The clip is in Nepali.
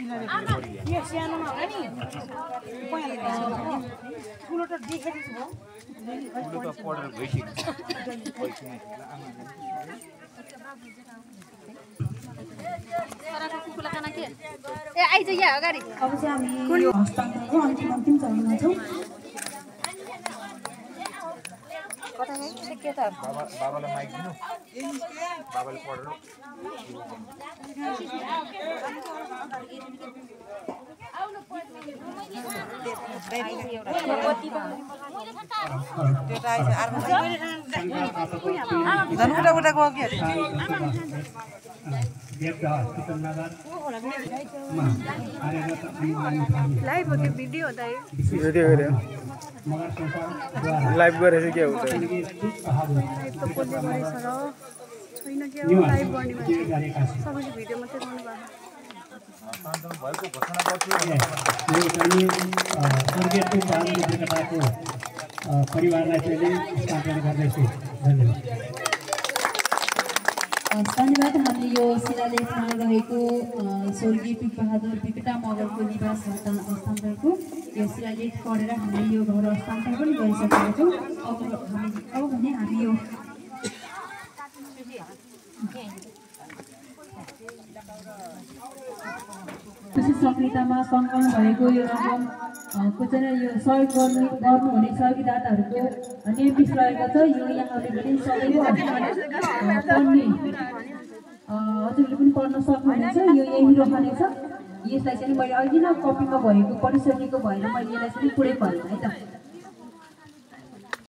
यो सानोमा होला नि पहिले ठुलो त देखेको छु ठुलो त पढेर गइसक्यो ए आइज यहाँ अगाडि अब चाहिँ हामी यो हस्तान्तरणको अन्तिम चरणमा छौँ कता गयो के त बाबालाई माइक दिनु बाबाले पढेर लाइभ हो कि भिडियो हो दाइ भिडियो गरे लाइभ गरेछ के हुन्छ छैन के लाइभ गर्ने मान्छे सबैले भिडियो मात्रै गर्नु भएको भएको घोषणा गर्छु परिवारलाई चाहिँ हस्तान्तरण गर्दैछु धन्यवाद धन्यवाद हामीले यो शिलालेखमा रहेको स्वर्गीय पिकबहादुर विकटा मगरको निवास हस्तान्तरणको यो शिलालेख पढेर हामीले यो घर हस्तान्तरण पनि गरिसकेका छौँ अब भने हामी यो कृषि सक्रियतामा सङ्कलन भएको यो रकमको चाहिँ यो सहयोग गर्नुहुने सहयोगीदाताहरूको नियमित रहेको छ यो यहाँहरूले पनि सबैको पढ्ने हजुरले पनि पढ्न सक्नुहुनेछ यो यही रहनेछ यसलाई चाहिँ मैले अहिले नै कपीमा भएको पढिसकेको भएर मैले यसलाई चाहिँ पुरै भएन है त